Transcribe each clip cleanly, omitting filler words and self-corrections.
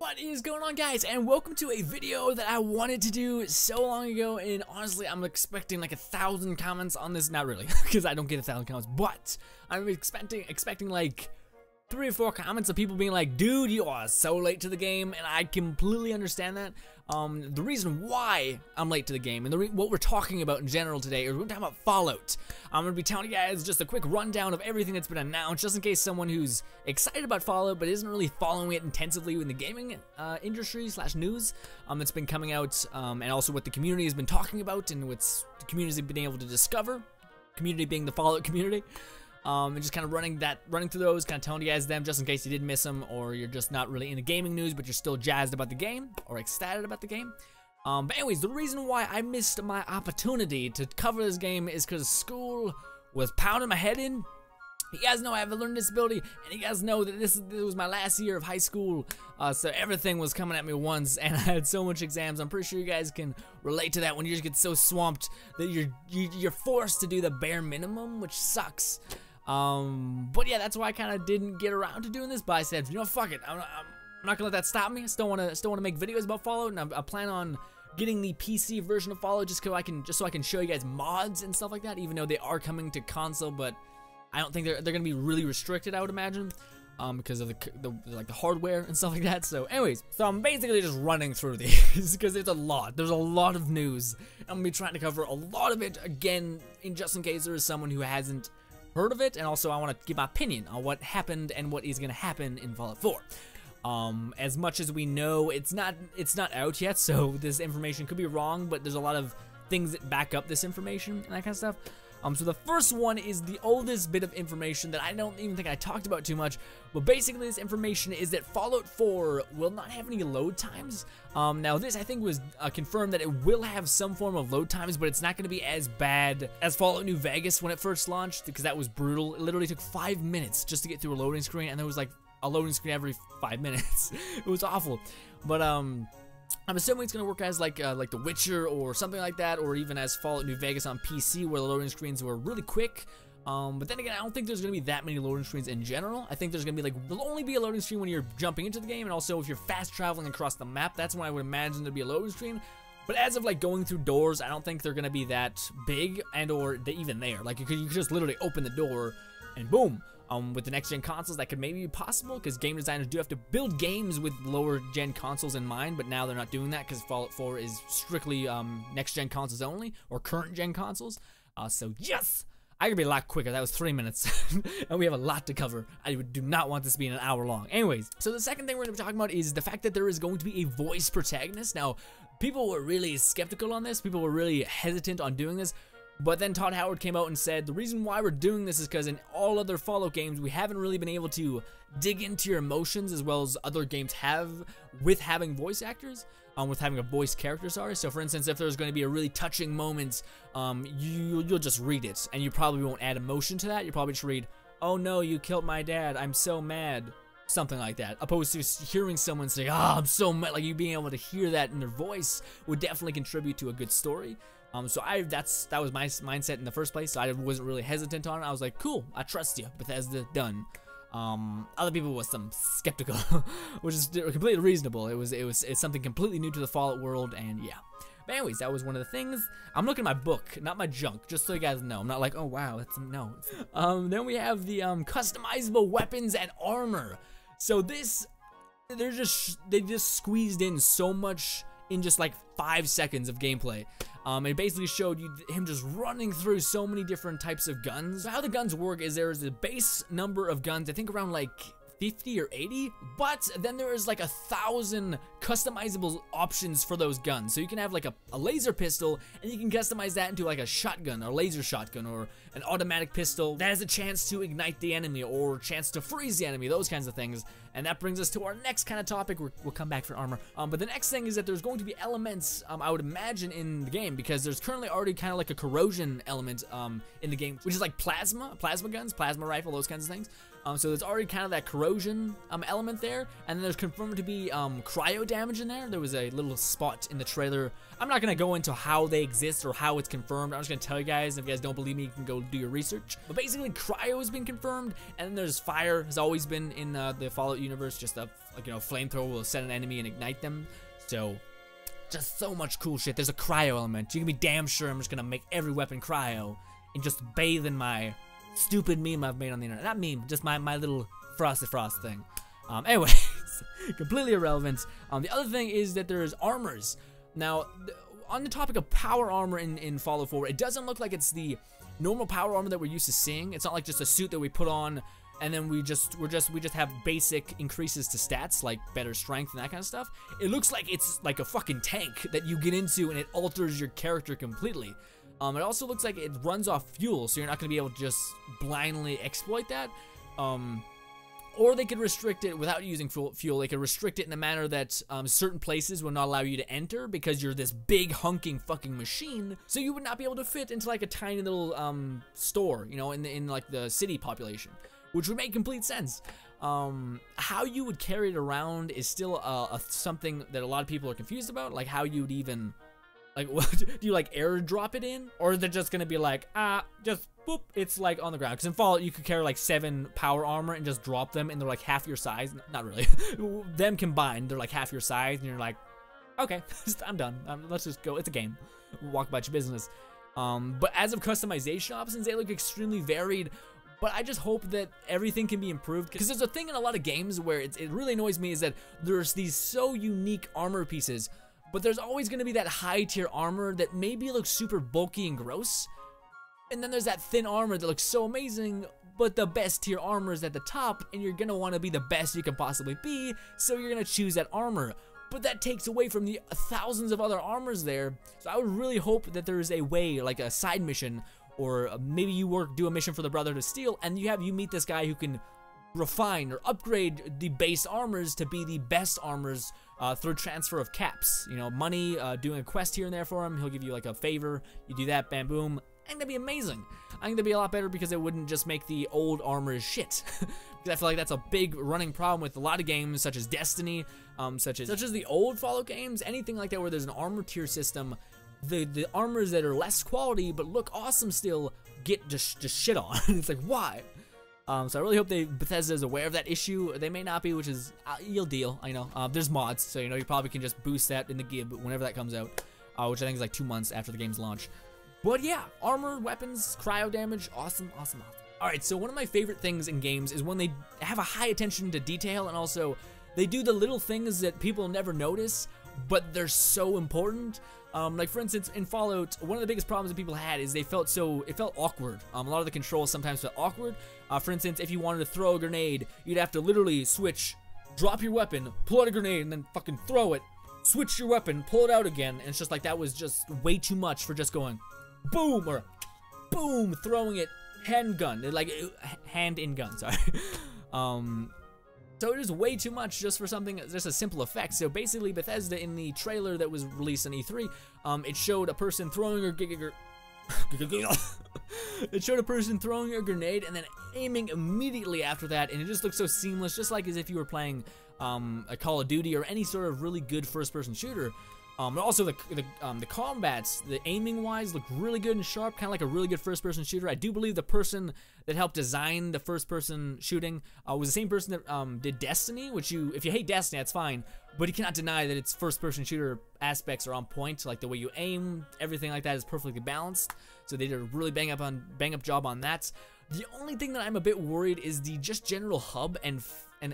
What is going on, guys, and welcome to a video that I wanted to do so long ago, and honestly I'm expecting like 1,000 comments on this. Not really, because I don't get 1,000 comments, but I'm expecting like 3 or 4 comments of people being like, dude, you are so late to the game, and I completely understand that. The reason why I'm late to the game and what we're talking about in general today is we're talking about Fallout. I'm going to be telling you guys just a quick rundown of everything that's been announced, just in case someone who's excited about Fallout but isn't really following it intensively in the gaming industry / news that's been coming out, and also what the community has been talking about and what's the community has been able to discover. Community being the Fallout community. And just kind of running through those, kind of telling you guys them just in case you did miss them, or you're just not really into gaming news but you're still jazzed about the game or ecstatic about the game. But anyways, the reason why I missed my opportunity to cover this game is because school was pounding my head in. You guys know I have a learning disability, and you guys know that this was my last year of high school, so everything was coming at me once, and I had so much exams. I'm pretty sure you guys can relate to that when you just get so swamped that you're forced to do the bare minimum, which sucks. But yeah, that's why I kind of didn't get around to doing this. But I said, you know, fuck it. I'm not gonna let that stop me. I still wanna make videos about Fallout, and I plan on getting the PC version of Fallout just so I can show you guys mods and stuff like that. Even though they are coming to console, but I don't think they're gonna be really restricted, I would imagine, because of the hardware and stuff like that. So anyways, so I'm basically just running through these because there's a lot of news. I'm gonna be trying to cover a lot of it again, just in case there is someone who hasn't heard of it, and also I want to give my opinion on what happened and what is gonna happen in Fallout 4. As much as we know, it's not out yet, so this information could be wrong, but there's a lot of things that back up this information and that kind of stuff. So the first one is the oldest bit of information that I don't even think I talked about too much, but basically this information is that Fallout 4 will not have any load times. Now this I think was confirmed that it will have some form of load times, but it's not going to be as bad as Fallout New Vegas when it first launched, because that was brutal. It literally took 5 minutes just to get through a loading screen, and there was like a loading screen every 5 minutes. It was awful. But I'm assuming it's going to work as like The Witcher or something like that, or even as Fallout New Vegas on PC, where the loading screens were really quick. But then again, I don't think there's going to be that many loading screens in general. I think there's going to be there'll only be a loading screen when you're jumping into the game, and also if you're fast traveling across the map, that's when I would imagine there'd be a loading screen. But as of going through doors, I don't think they're going to be that big, and or even there. Like you could just literally open the door and boom. With the next-gen consoles, that could maybe be possible, because game designers do have to build games with lower-gen consoles in mind, but now they're not doing that because Fallout 4 is strictly next-gen consoles only, or current-gen consoles. So yes! I could be a lot quicker. That was 3 minutes, and we have a lot to cover. I do not want this to be an hour long. Anyways, so the second thing we're going to be talking about is the fact that there is going to be a voice protagonist. Now, people were really skeptical on this. People were really hesitant on doing this. But then Todd Howard came out and said, the reason why we're doing this is because in all other Fallout games, we haven't really been able to dig into your emotions as well as other games have with having voice actors, with having a voice character, sorry. So for instance, if there's going to be a really touching moment, you'll just read it, and you probably won't add emotion to that. You probably just read, oh no, you killed my dad, I'm so mad. Something like that, opposed to hearing someone say, oh, I'm so mad. Like, you being able to hear that in their voice would definitely contribute to a good story. So that was my mindset in the first place, so I wasn't really hesitant on it. I was like, cool, I trust you, Bethesda, done. Other people was some skeptical, which is completely reasonable. It's something completely new to the Fallout world, and yeah. But anyways, that was one of the things. I'm looking at my book, not my junk, just so you guys know. I'm not like, oh wow, that's no. Then we have the customizable weapons and armor. So this, they just squeezed in so much in just like 5 seconds of gameplay. It basically showed you him just running through so many different types of guns. So how the guns work is there's a base number of guns, I think around like 50 or 80, but then there is like 1,000 customizable options for those guns. So you can have like a laser pistol, and you can customize that into like a shotgun or laser shotgun, or an automatic pistol that has a chance to ignite the enemy or a chance to freeze the enemy, those kinds of things. And that brings us to our next kind of topic. We'll come back for armor. But the next thing is that there's going to be elements, I would imagine, in the game, because there's currently already kind of like a corrosion element in the game, which is like plasma guns, plasma rifle, those kinds of things. So there's already kind of that corrosion element there, and then there's confirmed to be cryo damage in there. There was a little spot in the trailer. I'm not gonna go into how they exist or how it's confirmed. I'm just gonna tell you guys. If you guys don't believe me, you can go do your research. But basically, cryo has been confirmed, and then there's fire has always been in the Fallout universe. Just a flamethrower will set an enemy and ignite them. So just so much cool shit. There's a cryo element. You can be damn sure I'm just gonna make every weapon cryo and just bathe in my stupid meme I've made on the internet. Not meme, just my little Frosty Frost thing. Anyways, completely irrelevant. The other thing is that there's armors. Now, on the topic of power armor in Fallout 4, it doesn't look like it's the normal power armor that we're used to seeing. It's not like just a suit that we put on and then we just have basic increases to stats like better strength and that kind of stuff. It looks like it's like a fucking tank that you get into and it alters your character completely. It also looks like it runs off fuel, so you're not going to be able to just blindly exploit that. Or they could restrict it without using fuel. They could restrict it in a manner that certain places will not allow you to enter because you're this big hunking fucking machine. So you would not be able to fit into like a tiny little store, you know, in like the city population, which would make complete sense. How you would carry it around is still something that a lot of people are confused about, like how you'd even. Like, what, do you like airdrop it in? Or is it just gonna be like, just boop, it's like on the ground? Because in Fallout, you could carry like 7 power armor and just drop them and they're like half your size. Not really. Them combined, they're like half your size and you're like, okay, I'm done. Let's just go. It's a game. Walk about your business. But as of customization options, they look extremely varied. But I just hope that everything can be improved. Because there's a thing in a lot of games where it really annoys me is that there's these so unique armor pieces, but there's always going to be that high tier armor that maybe looks super bulky and gross. And then there's that thin armor that looks so amazing, but the best tier armor is at the top, and you're going to want to be the best you can possibly be, so you're going to choose that armor. But that takes away from the thousands of other armors there. So I would really hope that there's a way, like a side mission, or maybe you do a mission for the Brotherhood of Steel, and you meet this guy who can refine or upgrade the base armors to be the best armors through transfer of caps. You know, money, doing a quest here and there for him. He'll give you like a favor. You do that, bam, boom. I think that'd be amazing. I think that'd be a lot better because it wouldn't just make the old armor shit. Because I feel like that's a big running problem with a lot of games, such as Destiny, such as the old Fallout games, anything like that where there's an armor tier system. The armors that are less quality but look awesome still get just shit on. It's like, why? So I really hope Bethesda is aware of that issue. They may not be, which is you'll deal. I know. There's mods, so you know you probably can just boost that in the Gib whenever that comes out, which I think is like 2 months after the game's launch. But yeah, armor, weapons, cryo damage, awesome, awesome, awesome. All right, so one of my favorite things in games is when they have a high attention to detail, and also they do the little things that people never notice, but they're so important. Like for instance, in Fallout, one of the biggest problems that people had is it felt awkward. A lot of the controls sometimes felt awkward. For instance, if you wanted to throw a grenade, you'd have to literally switch, drop your weapon, pull out a grenade, and then fucking throw it, switch your weapon, pull it out again, and it's just like that was just way too much for just going boom or boom, throwing it hand in gun, sorry. So it is way too much just for something, just a simple effect. So basically, Bethesda in the trailer that was released on E3, it showed a person throwing it showed a person throwing a grenade and then aiming immediately after that, and it just looked so seamless, just like as if you were playing a Call of Duty or any sort of really good first-person shooter. But also the combats, the aiming wise, look really good and sharp, kind of like a really good first-person shooter. I do believe the person that helped design the first-person shooting was the same person that did Destiny, which if you hate Destiny, that's fine, but you cannot deny that its first-person shooter aspects are on point. Like the way you aim, everything like that is perfectly balanced. So they did a really bang up job on that. The only thing that I'm a bit worried is the just general hub and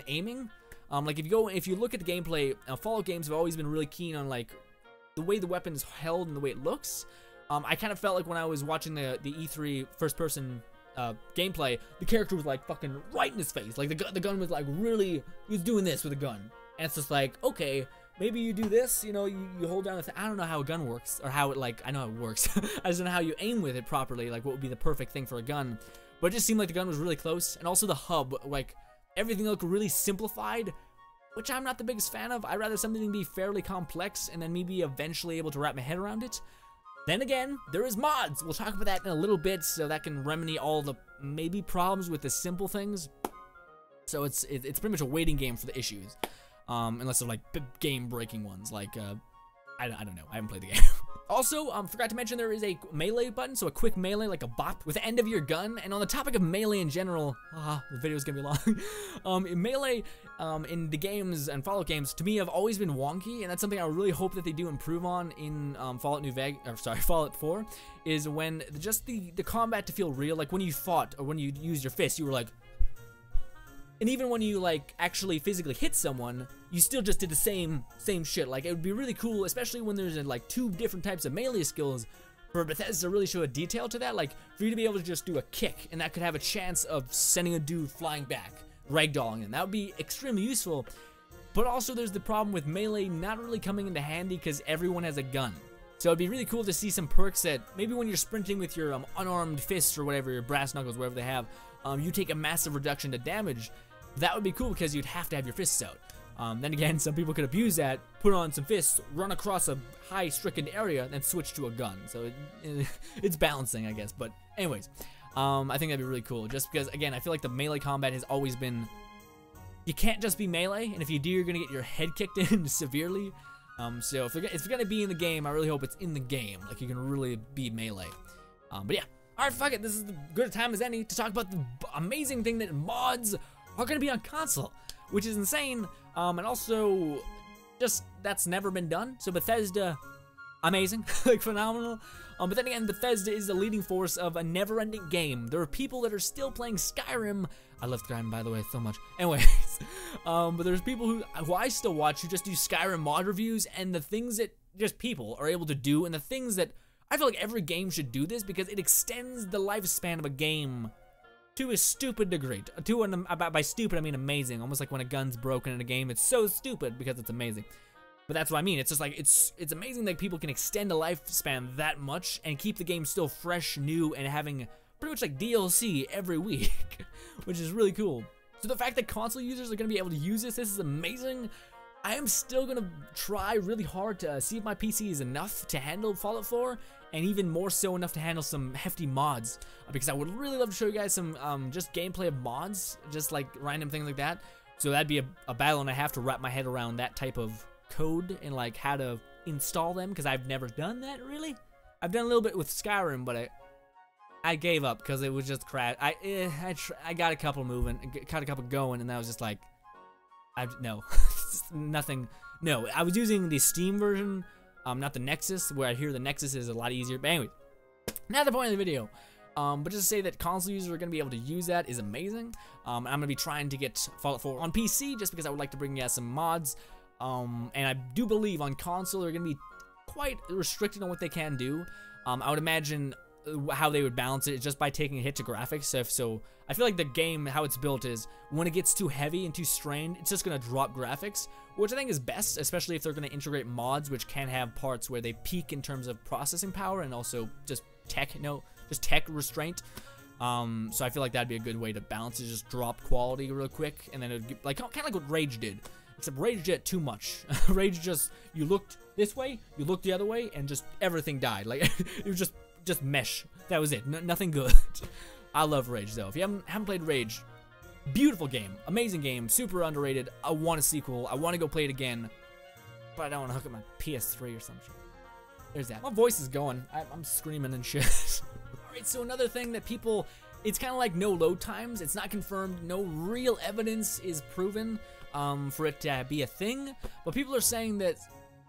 aiming. Like if you look at the gameplay, Fallout games have always been really keen on like the way the weapon is held and the way it looks. I kind of felt like when I was watching the E3 first-person gameplay, the character was like fucking right in his face. Like the gun was like really, he was doing this with a gun. And it's just like, okay, maybe you do this, you know, you hold down the thing. I don't know how a gun works, or how it like, I know how it works. I just don't know how you aim with it properly, like what would be the perfect thing for a gun. But it just seemed like the gun was really close. And also the hub, like everything looked really simplified, which I'm not the biggest fan of. I'd rather something be fairly complex and then maybe eventually able to wrap my head around it. Then again, there is mods. We'll talk about that in a little bit, so that can remedy all the maybe problems with the simple things. So it's pretty much a waiting game for the issues, unless they're like game-breaking ones. Like I don't know. I haven't played the game. Also, forgot to mention there is a melee button, so a quick melee, like a bop, with the end of your gun. And on the topic of melee in general, the video's gonna be long. Melee in the games and Fallout games, to me, have always been wonky, and that's something I really hope that they do improve on in Fallout 4, is when just the combat to feel real, like when you fought or when you used your fist, you were like. And even when you like actually physically hit someone, you still just did the same shit. Like it would be really cool, especially when there's like 2 different types of melee skills, for Bethesda to really show a detail to that. Like for you to be able to just do a kick, and that could have a chance of sending a dude flying back, ragdolling him. That would be extremely useful. But also there's the problem with melee not really coming into handy because everyone has a gun. So it'd be really cool to see some perks that maybe when you're sprinting with your unarmed fists or whatever, your brass knuckles, whatever they have, you take a massive reduction to damage. That would be cool because you'd have to have your fists out. Then again, some people could abuse that, put on some fists, run across a high-stricken area, then switch to a gun. So it's balancing, I guess. But anyways, I think that'd be really cool. Just because, again, I feel like the melee combat has always been... You can't just be melee, and if you do, you're going to get your head kicked in severely. So if it's going to be in the game, I really hope it's in the game. Like, you can really be melee. But yeah. Alright, fuck it. This is as good a time as any to talk about the amazing thing that mods are going to be on console, which is insane, and also, just, that's never been done. So Bethesda, amazing, like phenomenal, but then again, Bethesda is the leading force of a never-ending game. There are people that are still playing Skyrim. I love Skyrim, by the way, so much. Anyways, but there's people who I still watch who just do Skyrim mod reviews, and the things that just people are able to do, and the things that, I feel like every game should do this, because it extends the lifespan of a game to a stupid degree. By stupid, I mean amazing. Almost like when a gun's broken in a game, it's so stupid because it's amazing. But that's what I mean. It's just like, it's amazing that people can extend a lifespan that much and keep the game still fresh, new, and having pretty much like DLC every week, which is really cool. So the fact that console users are going to be able to use this is amazing. I am still going to try really hard to see if my PC is enough to handle Fallout 4, and even more so enough to handle some hefty mods, because I would really love to show you guys some just gameplay of mods, just like random things like that. So that'd be a battle, and I have to wrap my head around that type of code and like how to install them, because I've never done that really. I've done a little bit with Skyrim, but I gave up because it was just crash. I got a couple moving, got a couple going, and that was just like, no, nothing. No, I was using the Steam version, not the Nexus, where I hear the Nexus is a lot easier. But anyway, not the point of the video. But just to say that console users are going to be able to use that is amazing. I'm going to be trying to get Fallout 4 on PC just because I would like to bring you guys some mods. And I do believe on console they're going to be quite restricted on what they can do. I would imagine how they would balance it just by taking a hit to graphics. So I feel like the game, how it's built is, when it gets too heavy and too strained, it's just going to drop graphics, which I think is best, especially if they're going to integrate mods, which can have parts where they peak in terms of processing power and also just tech restraint. So I feel like that'd be a good way to balance it, just drop quality real quick, and then it'd get, like, kind of like what Rage did. Except Rage did too much. Rage just, you looked this way, you looked the other way, and just everything died. Like, it was just mesh. That was it. Nothing good. I love Rage though. If you haven't played Rage, beautiful game, amazing game, super underrated. I want a sequel. I want to go play it again, but I don't want to hook up my PS3 or some shit. There's that. My voice is going. I'm screaming and shit. Alright, so another thing that people, it's kind of like no load times. It's not confirmed. No real evidence is proven for it to be a thing. But people are saying that,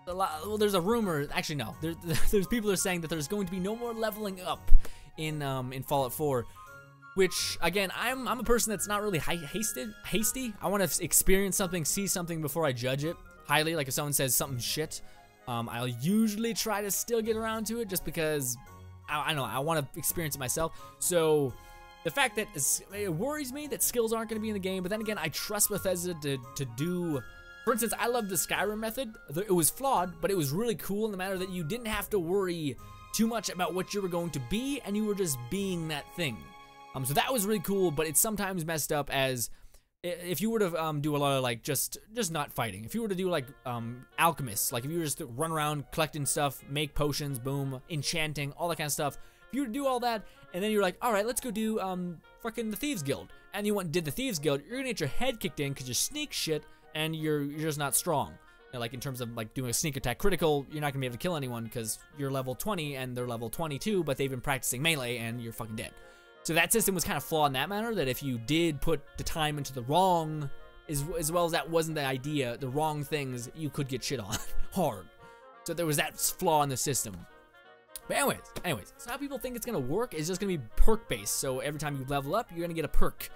well, there's a rumor. Actually, no. There's people are saying that there's going to be no more leveling up in Fallout 4. Which, again, I'm a person that's not really hasty. I want to experience something, see something before I judge it highly. Like if someone says something shit, I'll usually try to still get around to it just because I don't know, I want to experience it myself. So the fact that it worries me that skills aren't going to be in the game, but then again, I trust Bethesda to do. For instance, I love the Skyrim method. It was flawed, but it was really cool in the matter that you didn't have to worry too much about what you were going to be, and you were just being that thing. So that was really cool, but it's sometimes messed up as if you were to do a lot of like just not fighting. If you were to do like alchemists, like if you were just to run around collecting stuff, make potions, boom, enchanting, all that kind of stuff. If you were to do all that, and then you're like, all right, let's go do fucking the Thieves Guild, and you went and did the Thieves Guild, you're gonna get your head kicked in because you sneak shit, and you're just not strong. You know, like in terms of like doing a sneak attack critical, you're not gonna be able to kill anyone because you're level 20 and they're level 22, but they've been practicing melee and you're fucking dead. So that system was kind of flawed in that manner, that if you did put the time into the wrong, as well as that wasn't the idea, the wrong things, you could get shit on hard. So there was that flaw in the system. But anyways, so how people think it's gonna work is just gonna be perk based. So every time you level up, you're gonna get a perk,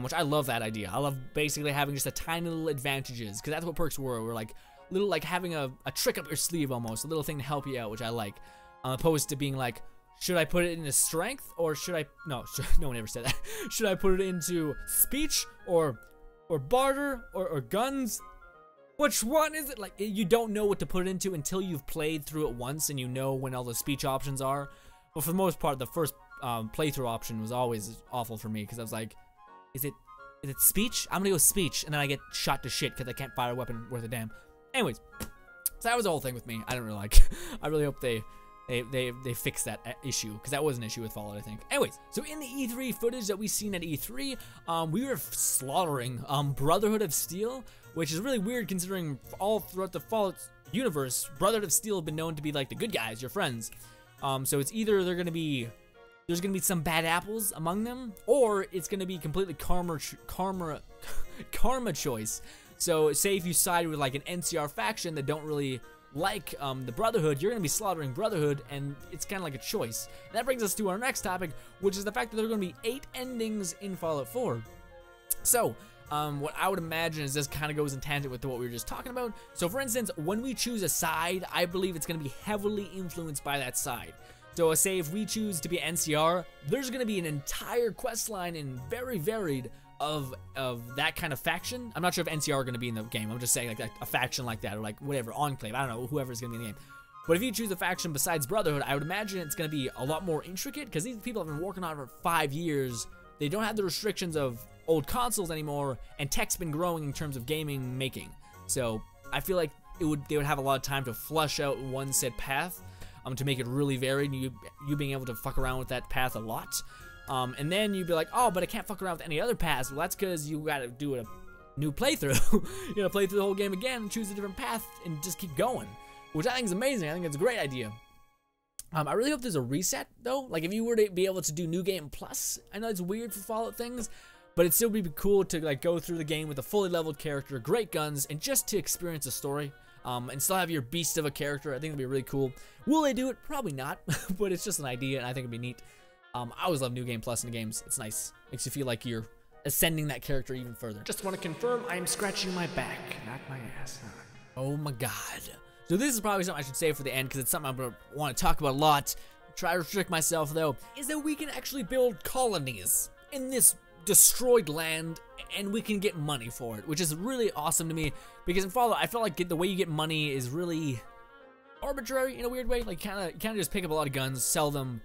which I love that idea. I love basically having just a tiny little advantages, because that's what perks were. We're like little, like having a trick up your sleeve almost, a little thing to help you out, which I like, opposed to being like, should I put it into strength or should I? No, no one ever said that. Should I put it into speech or barter or guns? Which one is it? Like, you don't know what to put it into until you've played through it once and you know when all the speech options are. But for the most part, the first playthrough option was always awful for me, because I was like, is it speech? I'm gonna go speech, and then I get shot to shit because I can't fire a weapon worth a damn. Anyways, so that was the whole thing with me. I don't really like. I really hope they fix that issue, because that was an issue with Fallout, I think. Anyways, so in the E3 footage that we seen at E3, we were slaughtering Brotherhood of Steel, which is really weird considering all throughout the Fallout universe, Brotherhood of Steel have been known to be like the good guys, your friends. So it's either there's gonna be some bad apples among them, or it's gonna be completely karma choice. So say if you side with like an NCR faction that don't really like the Brotherhood, you're gonna be slaughtering Brotherhood, and it's kind of like a choice. And that brings us to our next topic, which is the fact that there are gonna be 8 endings in Fallout 4. So what I would imagine is this kind of goes in tangent with what we were just talking about. So for instance, when we choose a side, I believe it's gonna be heavily influenced by that side. So say if we choose to be NCR, there's gonna be an entire quest line and very varied of that kind of faction. I'm not sure if NCR are going to be in the game. I'm just saying like a faction like that, or like whatever, Enclave, I don't know, whoever's going to be in the game. But if you choose a faction besides Brotherhood, I would imagine it's going to be a lot more intricate, because these people have been working on it for 5 years. They don't have the restrictions of old consoles anymore, and tech's been growing in terms of gaming making. So I feel like they would have a lot of time to flush out one set path, to make it really varied, and you being able to fuck around with that path a lot. And then you'd be like, oh, but I can't fuck around with any other paths. Well, that's because you gotta do a new playthrough. You gotta play through the whole game again and choose a different path and just keep going, which I think is amazing. I think it's a great idea. I really hope there's a reset, though. Like, if you were to be able to do New Game Plus, I know it's weird for Fallout things, but it'd still be cool to like go through the game with a fully leveled character, great guns, and just to experience a story. And still have your beast of a character. I think it'd be really cool. Will they do it? Probably not, but it's just an idea, and I think it'd be neat. I always love New Game Plus in the games. It's nice. Makes you feel like you're ascending that character even further. Just want to confirm I am scratching my back, not my ass. Oh my god. So this is probably something I should save for the end, because it's something I'm going to want to talk about a lot. Try to restrict myself, though, is that we can actually build colonies in this destroyed land, and we can get money for it, which is really awesome to me, because in Fallout, I feel like the way you get money is really arbitrary in a weird way. Like, you kind of just pick up a lot of guns, sell them.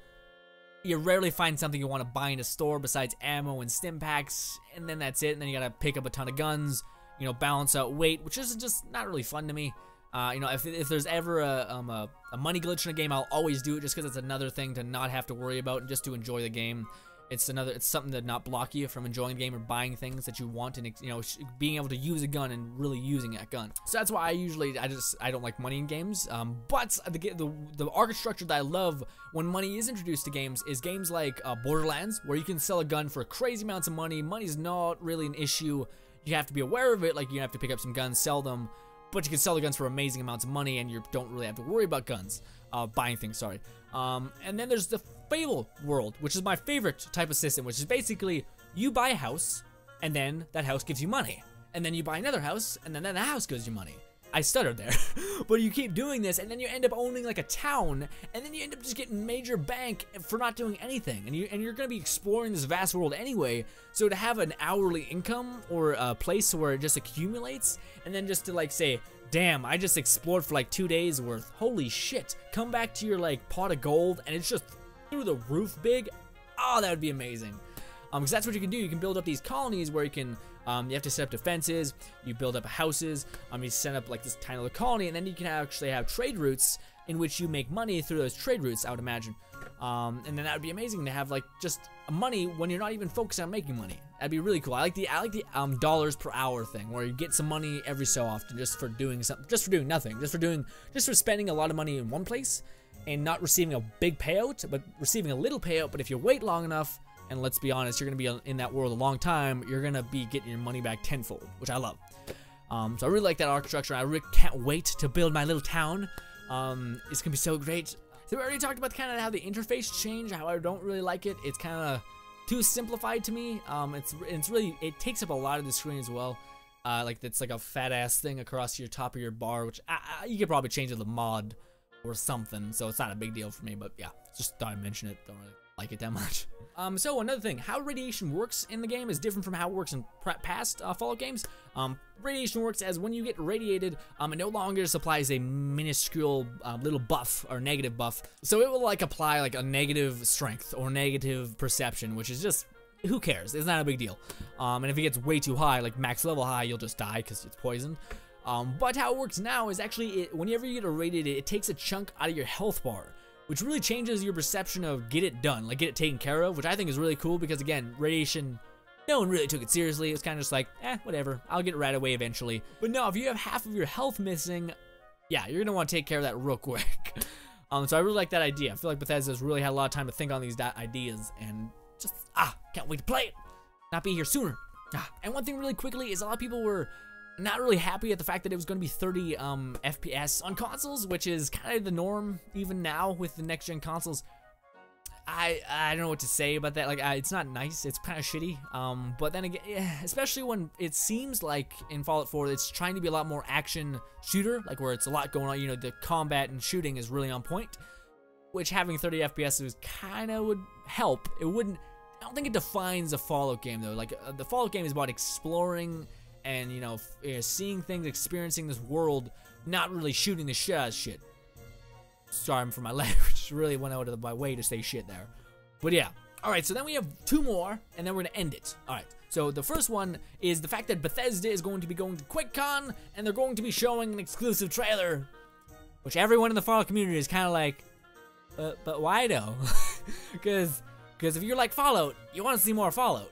You rarely find something you want to buy in a store besides ammo and stim packs, and then that's it. And then you gotta pick up a ton of guns, you know, balance out weight, which is just not really fun to me. You know, if there's ever a money glitch in a game, I'll always do it, just because it's another thing to not have to worry about and just to enjoy the game. It's something to not block you from enjoying the game or buying things that you want, and, you know, being able to use a gun and really using that gun. So that's why I don't like money in games. But the arc structure that I love when money is introduced to games is games like Borderlands, where you can sell a gun for crazy amounts of money. Money's not really an issue. You have to be aware of it. Like, you have to pick up some guns, sell them, but you can sell the guns for amazing amounts of money, and you don't really have to worry about guns, buying things. Sorry. And then there's the Fable world, which is my favorite type of system, which is basically you buy a house, and then that house gives you money, and then you buy another house, and then that house gives you money. I stuttered there. But you keep doing this, and then you end up owning like a town, and then you end up just getting major bank for not doing anything, and you're gonna be exploring this vast world anyway. So to have an hourly income or a place where it just accumulates, and then just to like say, damn, I just explored for like 2 days worth, holy shit, come back to your like pot of gold, and it's just through the roof big. Oh, that would be amazing. Because that's what you can do. You can build up these colonies where you can, you have to set up defenses, you build up houses, you set up like this tiny little colony, and then you can actually have trade routes in which you make money through those trade routes, I would imagine. And then that would be amazing to have like just money when you're not even focused on making money. That'd be really cool. I like the dollars per hour thing, where you get some money every so often just for doing something, just for doing nothing, just for spending a lot of money in one place and not receiving a big payout, but receiving a little payout. But if you wait long enough, and let's be honest, you're gonna be in that world a long time, you're gonna be getting your money back tenfold, which I love. So I really like that architecture. I really can't wait to build my little town. It's gonna be so great. So we already talked about kind of how the interface changed, how I don't really like it. It's kind of too simplified to me. It's really, it takes up a lot of the screen as well. Like it's like a fat ass thing across your top of your bar, which you could probably change to the mod or something. So it's not a big deal for me, but yeah, just thought I'd mention it. Don't really like it that much. So another thing, how radiation works in the game is different from how it works in past Fallout games. Radiation works as when you get radiated, it no longer supplies a minuscule little buff or negative buff. So it will like apply like a negative strength or negative perception, which is just, who cares? It's not a big deal. And if it gets way too high, like max level high, you'll just die because it's poisoned. But how it works now is actually, whenever you get irradiated, it takes a chunk out of your health bar, which really changes your perception of get it done, like get it taken care of, which I think is really cool because again, radiation, no one really took it seriously. It was kind of just like, whatever, I'll get it right away eventually. But no, if you have half of your health missing, yeah, you're gonna want to take care of that real quick. So I really like that idea. I feel like Bethesda's really had a lot of time to think on these ideas, and just, can't wait to play it. Not be here sooner. And one thing really quickly is a lot of people were not really happy at the fact that it was going to be 30 FPS on consoles, which is kind of the norm even now with the next gen consoles. I don't know what to say about that. Like, it's not nice. It's kind of shitty. But then again, especially when it seems like in Fallout 4, it's trying to be a lot more action shooter, like where it's a lot going on. You know, the combat and shooting is really on point, which having 30 FPS kind of would help. It wouldn't. I don't think it defines a Fallout game though. Like the Fallout game is about exploring and, you know, seeing things, experiencing this world, not really shooting the shit out of shit. Sorry for my language, really went out of my way to say shit there. But yeah. Alright, so then we have two more, and then we're gonna end it. Alright, so the first one is the fact that Bethesda is going to be going to QuakeCon, and they're going to be showing an exclusive trailer, which everyone in the Fallout community is kind of like, but why though? Because if you're like Fallout, you want to see more Fallout.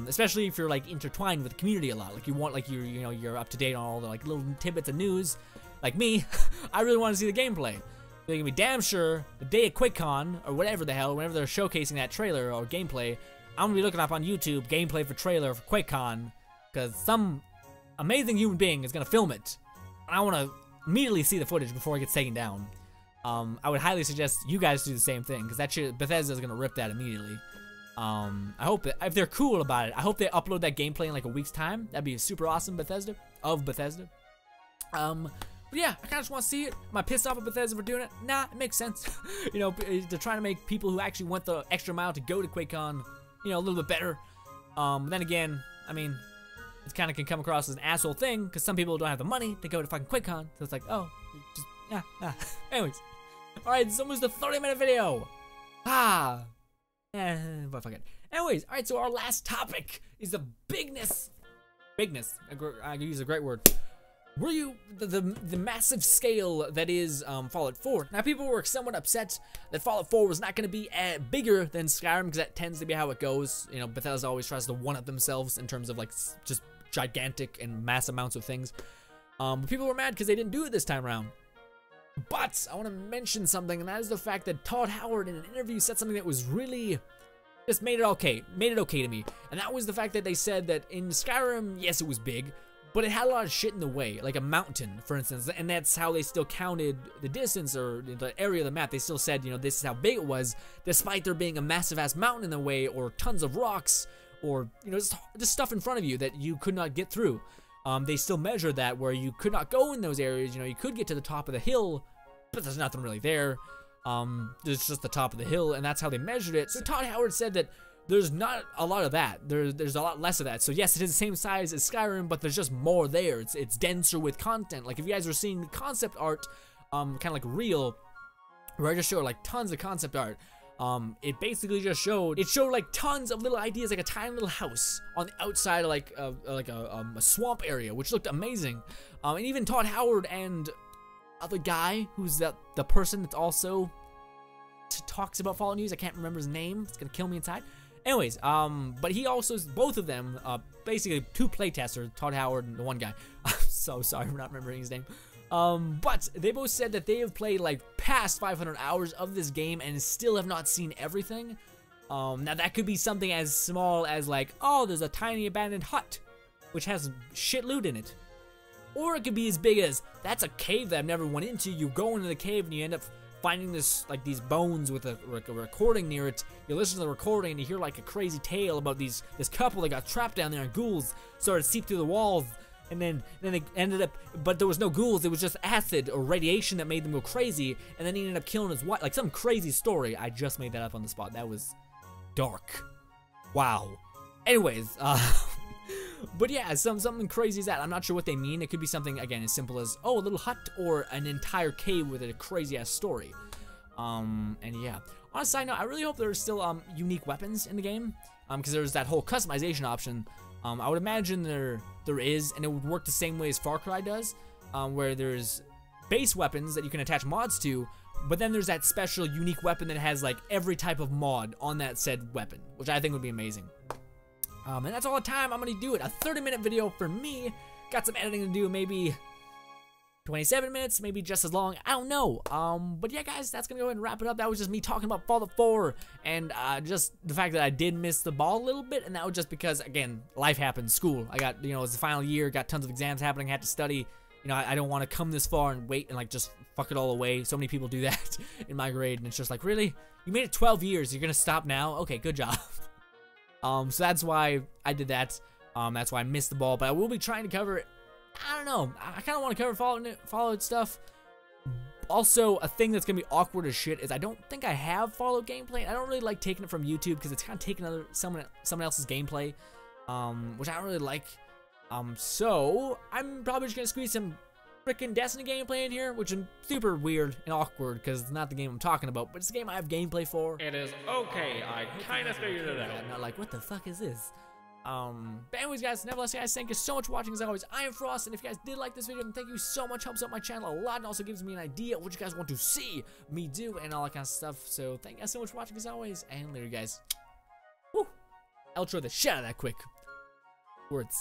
Especially if you're like intertwined with the community a lot, like you want, like you're up to date on all the like little tidbits of news. Like me, I really want to see the gameplay. They can be damn sure the day of QuakeCon or whatever the hell, whenever they're showcasing that trailer or gameplay, I'm gonna be looking up on YouTube gameplay for trailer for QuakeCon, because some amazing human being is gonna film it. And I want to immediately see the footage before it gets taken down. I would highly suggest you guys do the same thing, because that shit, Bethesda's gonna rip that immediately. I hope that if they're cool about it, I hope they upload that gameplay in like a week's time. That'd be super awesome, Bethesda. But yeah, I kind of just want to see it. Am I pissed off at Bethesda for doing it? Nah, it makes sense. You know, they're trying to make people who actually went the extra mile to go to QuakeCon, you know, a little bit better. Then again, I mean, it kind of can come across as an asshole thing, because some people don't have the money to go to fucking QuakeCon. So it's like, oh, just, yeah. Anyways. Alright, it's almost a 30-minute video. But fuck it. Anyways, alright, so our last topic is the bigness. I use a great word. Were you the massive scale that is Fallout 4? Now, people were somewhat upset that Fallout 4 was not going to be bigger than Skyrim, because that tends to be how it goes. You know, Bethesda always tries to one-up themselves in terms of like just gigantic and mass amounts of things. But people were mad because they didn't do it this time around. But I want to mention something, and that is the fact that Todd Howard in an interview said something that was really just made it okay to me. And that was the fact that they said that in Skyrim, yes, it was big, but it had a lot of shit in the way, like a mountain, for instance, and that's how they still counted the distance or the area of the map. They still said, you know, this is how big it was, despite there being a massive-ass mountain in the way, or tons of rocks, or, you know, just stuff in front of you that you could not get through. They still measured that where you could not go in those areas. You know, you could get to the top of the hill, but there's nothing really there. There's just the top of the hill, and that's how they measured it. So Todd Howard said that there's not a lot of that. There's a lot less of that. So yes, it is the same size as Skyrim, but there's just more there. It's denser with content. Like if you guys were seeing the concept art, kind of like real, where I just showed like tons of concept art. It basically just showed like tons of little ideas, like a tiny little house on the outside of like a swamp area, which looked amazing. And even Todd Howard and other guy who's the person that's also that talks about Fallout news. I can't remember his name. It's gonna kill me inside. Anyways, but he also, both of them, basically 2 playtesters, Todd Howard and the one guy. I'm so sorry for not remembering his name. But they both said that they have played like past 500 hours of this game and still have not seen everything. Now that could be something as small as like, oh, there's a tiny abandoned hut, which has shit loot in it. Or it could be as big as, that's a cave that I've never went into. You go into the cave and you end up finding this, like these bones with a recording near it. You listen to the recording and you hear like a crazy tale about this couple that got trapped down there and ghouls started to seep through the walls. And then they ended up, but there was no ghouls, it was just acid or radiation that made them go crazy. And then he ended up killing his wife, like some crazy story. I just made that up on the spot. That was dark. Wow. Anyways, but yeah, something crazy is that. I'm not sure what they mean. It could be something, again, as simple as, oh, a little hut, or an entire cave with a crazy-ass story. And yeah. On a side note, I really hope there's still unique weapons in the game, because there's that whole customization option. I would imagine there is, and it would work the same way as Far Cry does, where there's base weapons that you can attach mods to, but then there's that special unique weapon that has like every type of mod on that said weapon, which I think would be amazing. And that's all the time I'm gonna do it. A 30-minute video for me. Got some editing to do, maybe 27 minutes, maybe just as long. I don't know. But yeah, guys, that's gonna go ahead and wrap it up. That was just me talking about Fallout 4 and just the fact that I did miss the ball a little bit, and that was just because, again, life happens. School. I got, it's the final year. Got tons of exams happening. Had to study. I don't want to come this far and wait and like just fuck it all away. So many people do that in my grade, and it's just like, really? You made it 12 years. You're gonna stop now? Okay, good job. So that's why I did that. That's why I missed the ball. But I will be trying to cover it. I don't know. I kind of want to cover Fallout stuff. Also, a thing that's going to be awkward as shit is I don't think I have Fallout gameplay. I don't really like taking it from YouTube because it's kind of taking someone else's gameplay, which I don't really like. So I'm probably just going to squeeze some freaking Destiny gameplay in here, which is super weird and awkward because it's not the game I'm talking about, but it's the game I have gameplay for. It is okay. I kind of figured it out. I'm not like, what the fuck is this? But anyways, guys, nevertheless, guys, thank you so much for watching. As always, I am Frost, and if you guys did like this video, then thank you so much. Helps out my channel a lot, and also gives me an idea of what you guys want to see me do and all that kind of stuff. So thank you guys so much for watching, as always, and later, guys. Woo! Outro the shit out of that quick. Words.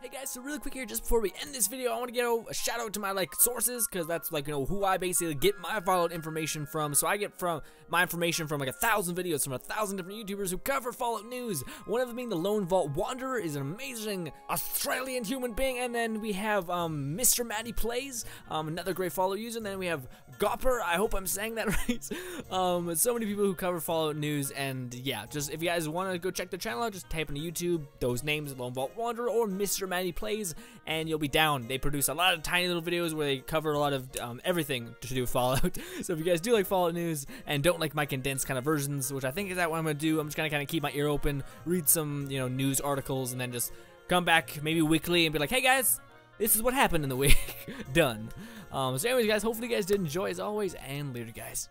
Hey guys, so really quick here, just before we end this video, I want to get a shout out to my sources, because that's who I basically get my Fallout information from. So I get my information from 1,000 videos from 1,000 different YouTubers who cover Fallout news. One of them being the Lone Vault Wanderer, is an amazing Australian human being, and then we have Mr. Matty Plays, another great Fallout user, and then we have Gopper. I hope I'm saying that right. So many people who cover Fallout news, and yeah, just if you guys want to go check their channel out, just type into YouTube those names, Lone Vault Wanderer or Mr. Matty Plays, and you'll be down. They produce a lot of tiny little videos where they cover a lot of everything to do with Fallout. So if you guys do like Fallout news and don't like my condensed kind of versions, which I think is that what I'm gonna do, I'm just gonna kind of keep my ear open, read some news articles, and then just come back maybe weekly and be like, hey guys, this is what happened in the week. Done. So anyways, guys, hopefully you guys did enjoy as always, and later, guys.